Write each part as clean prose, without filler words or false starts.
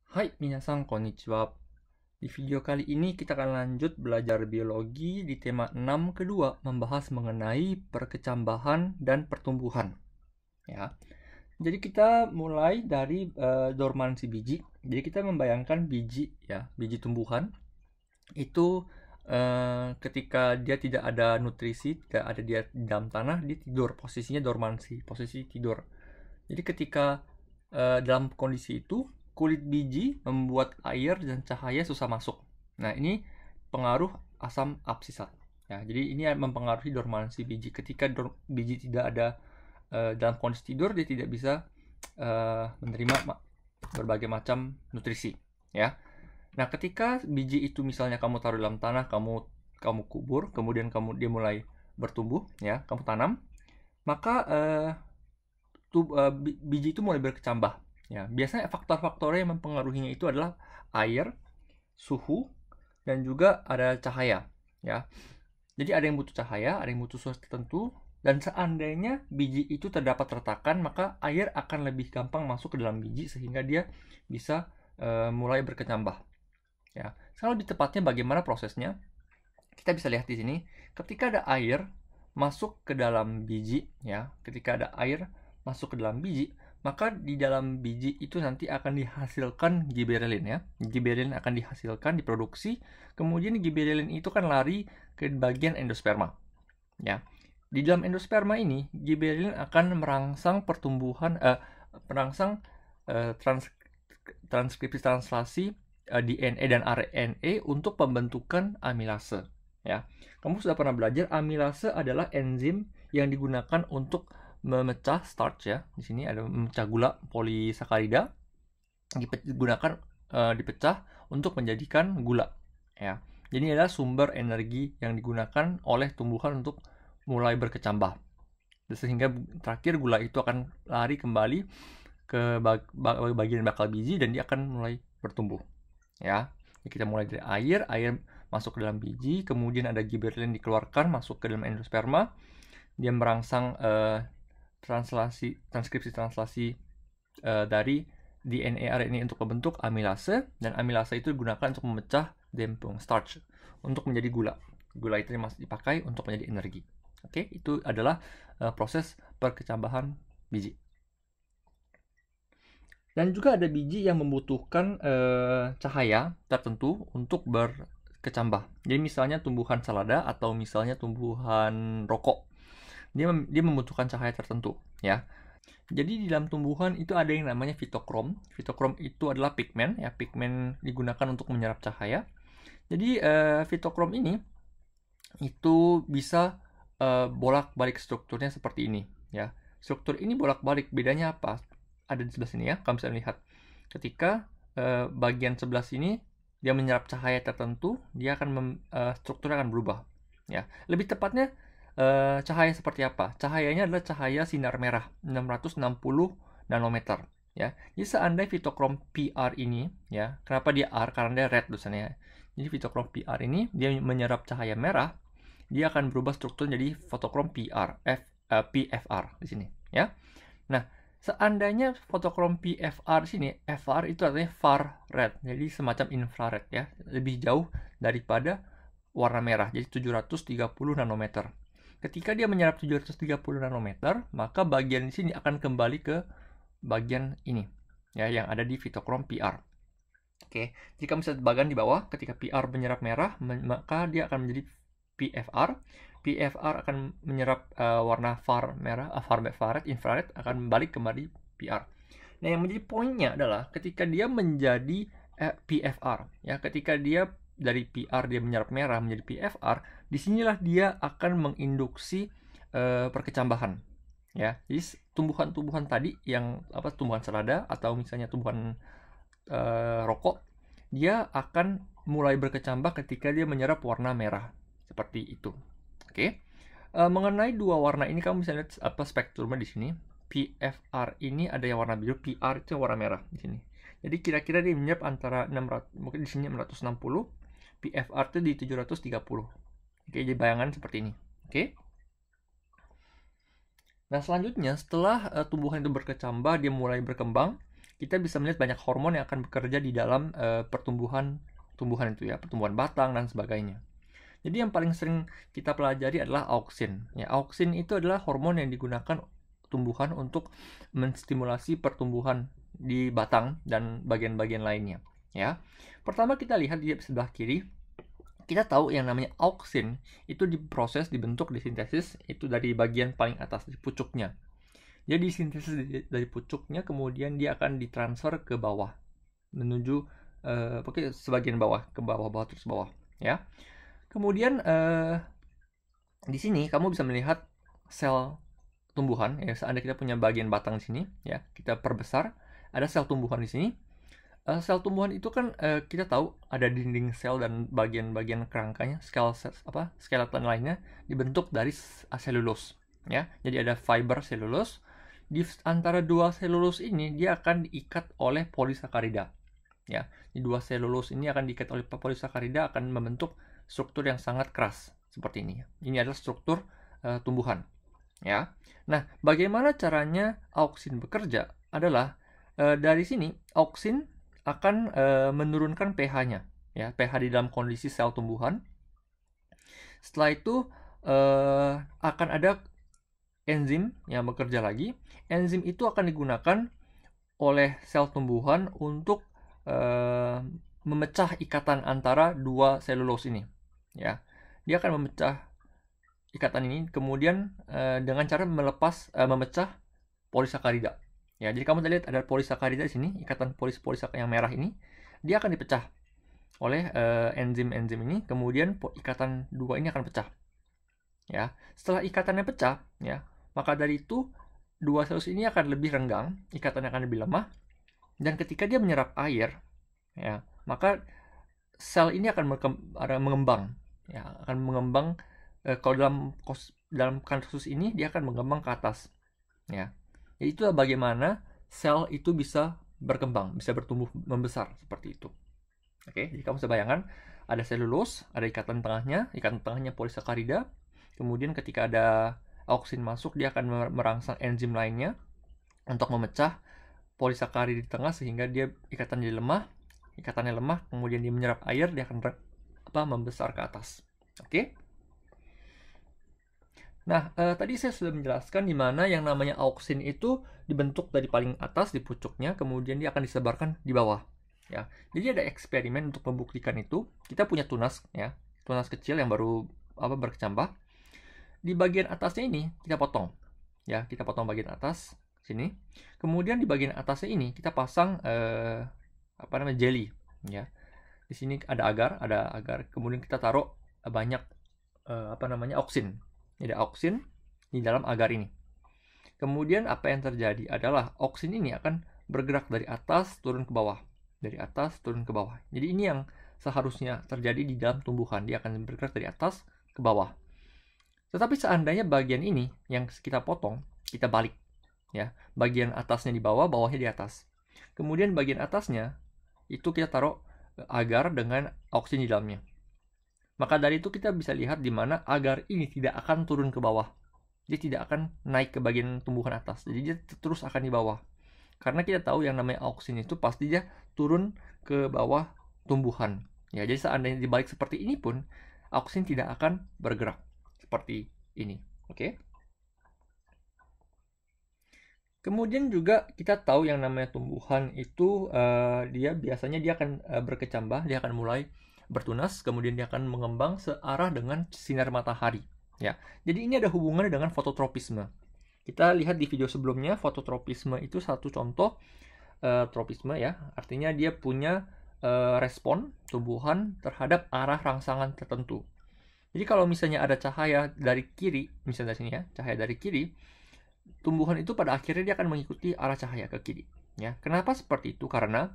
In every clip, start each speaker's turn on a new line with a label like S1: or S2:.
S1: Hai, minasan konnichiwa. Di video kali ini kita akan lanjut belajar biologi di tema 6 kedua, membahas mengenai perkecambahan dan pertumbuhan. Ya. Jadi kita mulai dari dormansi biji. Jadi kita membayangkan biji ya, biji tumbuhan itu ketika dia tidak ada nutrisi, tidak ada dia di dalam tanah, dia tidur, posisinya dormansi, posisi tidur. Jadi ketika dalam kondisi itu kulit biji membuat air dan cahaya susah masuk. Nah, ini pengaruh asam absisat. Ya, jadi ini mempengaruhi dormansi biji. Ketika biji tidak ada dalam kondisi tidur, dia tidak bisa menerima berbagai macam nutrisi. Ya. Nah, ketika biji itu misalnya kamu taruh dalam tanah, kamu kubur, kemudian dia mulai bertumbuh, ya, kamu tanam, maka biji itu mulai berkecambah. Ya, biasanya faktor-faktor yang mempengaruhinya itu adalah air, suhu, dan juga ada cahaya. Ya, jadi ada yang butuh cahaya, ada yang butuh suhu tertentu, dan seandainya biji itu terdapat retakan, maka air akan lebih gampang masuk ke dalam biji sehingga dia bisa mulai berkecambah. Ya, kalau lebih tepatnya bagaimana prosesnya? Kita bisa lihat di sini, ketika ada air masuk ke dalam biji, ya, ketika ada air masuk ke dalam biji, maka di dalam biji itu nanti akan dihasilkan giberelin, ya. Giberelin akan dihasilkan, diproduksi, kemudian giberelin itu kan lari ke bagian endosperma, ya. Di dalam endosperma ini, giberelin akan merangsang pertumbuhan, merangsang transkripsi translasi DNA dan RNA untuk pembentukan amilase. Ya, kamu sudah pernah belajar amilase adalah enzim yang digunakan untuk memecah starch, ya. Di sini ada memecah gula polisakarida, digunakan dipecah untuk menjadikan gula. Ya, jadi ini adalah sumber energi yang digunakan oleh tumbuhan untuk mulai berkecambah. Sehingga terakhir gula itu akan lari kembali ke bagian bakal biji dan dia akan mulai bertumbuh. Ya, jadi kita mulai dari air masuk ke dalam biji, kemudian ada giberelin dikeluarkan masuk ke dalam endosperma, dia merangsang transkripsi translasi dari DNA RNA untuk membentuk amilase, dan amilase itu digunakan untuk memecah dempung starch untuk menjadi gula. Gula itu masih dipakai untuk menjadi energi. Oke, itu adalah proses perkecambahan biji. Dan juga ada biji yang membutuhkan cahaya tertentu untuk berkecambah. Jadi misalnya tumbuhan selada atau misalnya tumbuhan rokok. Dia membutuhkan cahaya tertentu, ya. Jadi di dalam tumbuhan itu ada yang namanya fitokrom. Fitokrom itu adalah pigmen, ya. Pigmen digunakan untuk menyerap cahaya. Jadi fitokrom ini itu bisa bolak-balik strukturnya seperti ini, ya. Struktur ini bolak-balik, bedanya apa? Ada di sebelah sini, ya. Kamu bisa lihat. Ketika bagian sebelah sini dia menyerap cahaya tertentu, dia akan strukturnya akan berubah, ya. Lebih tepatnya cahaya seperti apa? Cahayanya adalah cahaya sinar merah 660 nanometer, ya. Jadi seandainya fitokrom PR ini, ya, kenapa dia R? Karena dia red tulisannya. Jadi fitokrom PR ini dia menyerap cahaya merah, dia akan berubah struktur jadi fotokrom PFR di sini, ya. Nah, seandainya fotokrom PFR di sini, FR itu artinya far red, jadi semacam infrared, ya, lebih jauh daripada warna merah, jadi 730 nanometer. Ketika dia menyerap 730 nanometer, maka bagian di sini akan kembali ke bagian ini, ya, yang ada di fitokrom PR. Oke, jika misalnya bagian di bawah, ketika PR menyerap merah, maka dia akan menjadi PFR. PFR akan menyerap warna far merah, far red, infrared akan balik kembali PR. Nah, yang menjadi poinnya adalah ketika dia menjadi PFR, ya, ketika dia dari PR dia menyerap merah menjadi PFR, disinilah dia akan menginduksi perkecambahan, ya. Jadi tumbuhan-tumbuhan tadi yang tumbuhan selada atau misalnya tumbuhan rokok, dia akan mulai berkecambah ketika dia menyerap warna merah seperti itu. Oke. Mengenai dua warna ini kamu bisa lihat spektrumnya di sini. PFR ini ada yang warna biru, PR itu yang warna merah di sini. Jadi kira-kira dia menyerap antara 600, mungkin di sini 660, PFR itu di 730. Oke, jadi bayangan seperti ini. Oke. Nah, selanjutnya setelah tumbuhan itu berkecambah, dia mulai berkembang. kita bisa melihat banyak hormon yang akan bekerja di dalam pertumbuhan itu ya, pertumbuhan batang dan sebagainya. Jadi yang paling sering kita pelajari adalah auksin. Ya, auksin itu adalah hormon yang digunakan tumbuhan untuk menstimulasi pertumbuhan di batang dan bagian-bagian lainnya. Ya, pertama kita lihat di sebelah kiri, kita tahu yang namanya auksin itu diproses, dibentuk, disintesis itu dari bagian paling atas, di pucuknya. Jadi disintesis dari pucuknya, kemudian dia akan ditransfer ke bawah menuju sebagian bawah, ke bawah terus bawah, ya. Kemudian di sini kamu bisa melihat sel tumbuhan ya. Seandainya kita punya bagian batang di sini ya, kita perbesar, ada sel tumbuhan di sini. Sel tumbuhan itu kan kita tahu ada dinding sel dan bagian-bagian kerangkanya, skeleton lainnya dibentuk dari selulose ya. Jadi ada fiber selulose. Di antara dua selulose ini dia akan diikat oleh polisakarida. Ya, di dua selulose ini akan diikat oleh polisakarida, akan membentuk struktur yang sangat keras seperti ini. Ini adalah struktur tumbuhan. Ya. Nah, bagaimana caranya auksin bekerja adalah dari sini auksin akan menurunkan pH-nya, ya, pH di dalam kondisi sel tumbuhan. Setelah itu akan ada enzim yang bekerja lagi. Enzim itu akan digunakan oleh sel tumbuhan untuk memecah ikatan antara dua selulose ini. Ya, dia akan memecah ikatan ini, kemudian dengan cara memecah polisakarida. Ya, jadi kamu lihat ada polisakarida di sini, ikatan polisakarida yang merah ini, dia akan dipecah oleh enzim-enzim ini, kemudian ikatan dua ini akan pecah. Ya, setelah ikatannya pecah, ya, maka dari itu dua selulose ini akan lebih renggang, ikatannya akan lebih lemah, dan ketika dia menyerap air, ya, maka sel ini akan mengembang, ya, akan mengembang. Kalau dalam kasus ini dia akan mengembang ke atas, ya. Jadi itulah bagaimana sel itu bisa berkembang, bisa bertumbuh membesar seperti itu. Oke, jadi kamu bisa bayangkan ada selulose, ada ikatan tengahnya polisakarida. Kemudian ketika ada auksin masuk, dia akan merangsang enzim lainnya untuk memecah polisakarida di tengah sehingga dia ikatannya lemah, kemudian dia menyerap air, dia akan membesar ke atas. Oke. Nah, tadi saya sudah menjelaskan di mana yang namanya auksin itu dibentuk dari paling atas di pucuknya, kemudian dia akan disebarkan di bawah. Ya, jadi ada eksperimen untuk membuktikan itu. Kita punya tunas, ya, tunas kecil yang baru berkecambah. Di bagian atasnya ini kita potong, ya, kita potong bagian atas sini. Kemudian di bagian atasnya ini kita pasang jelly, ya. Di sini ada agar. Kemudian kita taruh banyak auksin. Ada auksin di dalam agar ini. Kemudian apa yang terjadi adalah auksin ini akan bergerak dari atas turun ke bawah. Dari atas turun ke bawah. Jadi ini yang seharusnya terjadi di dalam tumbuhan. Dia akan bergerak dari atas ke bawah. Tetapi seandainya bagian ini yang kita potong, kita balik. Ya, bagian atasnya di bawah, bawahnya di atas. Kemudian bagian atasnya itu kita taruh agar dengan auksin di dalamnya. Maka dari itu kita bisa lihat di mana agar ini tidak akan turun ke bawah. Dia tidak akan naik ke bagian tumbuhan atas. Jadi dia terus akan di bawah. Karena kita tahu yang namanya auksin itu pasti dia turun ke bawah tumbuhan. Ya, jadi seandainya dibalik seperti ini pun auksin tidak akan bergerak seperti ini. Oke. Kemudian juga kita tahu yang namanya tumbuhan itu dia biasanya akan berkecambah, dia akan mulai bertunas, kemudian dia akan mengembang searah dengan sinar matahari. Ya, jadi ini ada hubungannya dengan fototropisme. Kita lihat di video sebelumnya, fototropisme itu satu contoh tropisme, ya. Artinya dia punya respon tumbuhan terhadap arah rangsangan tertentu. Jadi kalau misalnya ada cahaya dari kiri, misalnya dari sini ya, cahaya dari kiri, tumbuhan itu pada akhirnya dia akan mengikuti arah cahaya ke kiri. Ya, kenapa seperti itu? Karena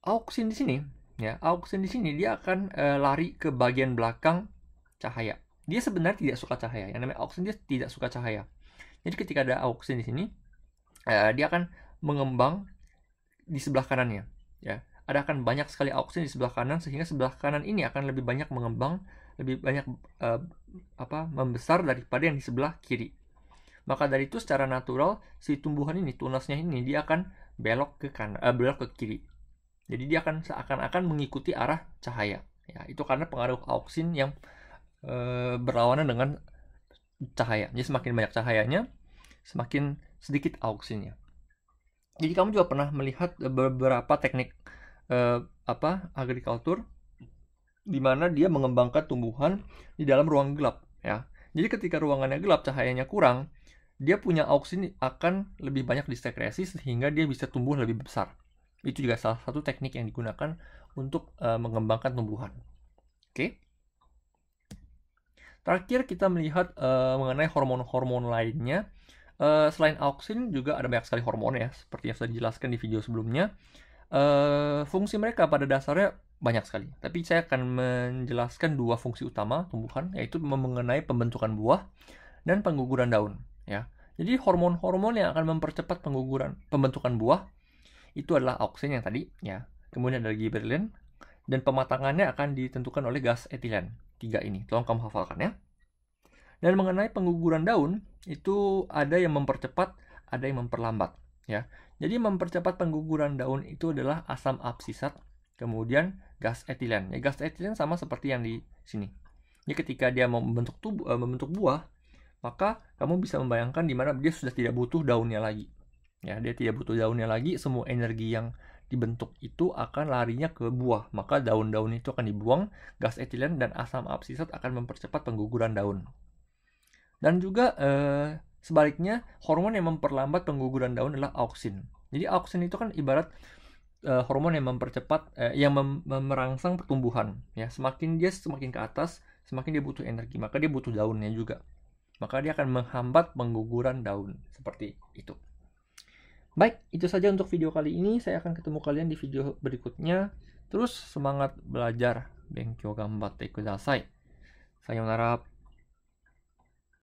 S1: auksin di sini. Ya, auksin di sini dia akan lari ke bagian belakang cahaya. Dia sebenarnya tidak suka cahaya. Yang namanya auksin dia tidak suka cahaya. Jadi ketika ada auksin di sini, dia akan mengembang di sebelah kanannya. Ya, akan banyak sekali auksin di sebelah kanan sehingga sebelah kanan ini akan lebih banyak mengembang, lebih banyak membesar daripada yang di sebelah kiri. Maka dari itu secara natural si tumbuhan ini, tunasnya ini dia akan belok ke kanan, belok ke kiri. Jadi dia akan seakan-akan mengikuti arah cahaya. Ya, itu karena pengaruh auksin yang berlawanan dengan cahaya. Jadi semakin banyak cahayanya, semakin sedikit auksinnya. Jadi kamu juga pernah melihat beberapa teknik agrikultur di mana dia mengembangkan tumbuhan di dalam ruang gelap, ya. Jadi ketika ruangannya gelap, cahayanya kurang, dia punya auksin akan lebih banyak disekresi sehingga dia bisa tumbuh lebih besar. Itu juga salah satu teknik yang digunakan untuk mengembangkan tumbuhan. Oke. Terakhir kita melihat mengenai hormon-hormon lainnya. Selain auksin juga ada banyak sekali hormon, ya, seperti yang sudah dijelaskan di video sebelumnya. Fungsi mereka pada dasarnya banyak sekali, tapi saya akan menjelaskan dua fungsi utama tumbuhan, yaitu mengenai pembentukan buah dan pengguguran daun, ya. Jadi hormon-hormon yang akan mempercepat pembentukan buah itu adalah auksin yang tadi, ya. Kemudian ada gibberellin, dan pematangannya akan ditentukan oleh gas etilen. 3 ini, tolong kamu hafalkan, ya. Dan mengenai pengguguran daun, itu ada yang mempercepat, ada yang memperlambat, ya. Jadi mempercepat pengguguran daun itu adalah asam absisat, kemudian gas etilen. Ya, gas etilen sama seperti yang di sini. Jadi ketika dia mau membentuk buah, maka kamu bisa membayangkan di mana dia sudah tidak butuh daunnya lagi. Ya, dia tidak butuh daunnya lagi, semua energi yang dibentuk itu akan larinya ke buah. Maka daun-daun itu akan dibuang, gas etilen dan asam absisat akan mempercepat pengguguran daun. Dan juga sebaliknya, hormon yang memperlambat pengguguran daun adalah auksin. Jadi auksin itu kan ibarat hormon yang mempercepat, yang merangsang pertumbuhan. Ya, semakin ke atas, semakin dia butuh energi, maka dia butuh daunnya juga. Maka dia akan menghambat pengguguran daun, seperti itu. Baik, itu saja untuk video kali ini. Saya akan ketemu kalian di video berikutnya. Terus semangat belajar. Benkyou gambatte kudasai. Sayonara.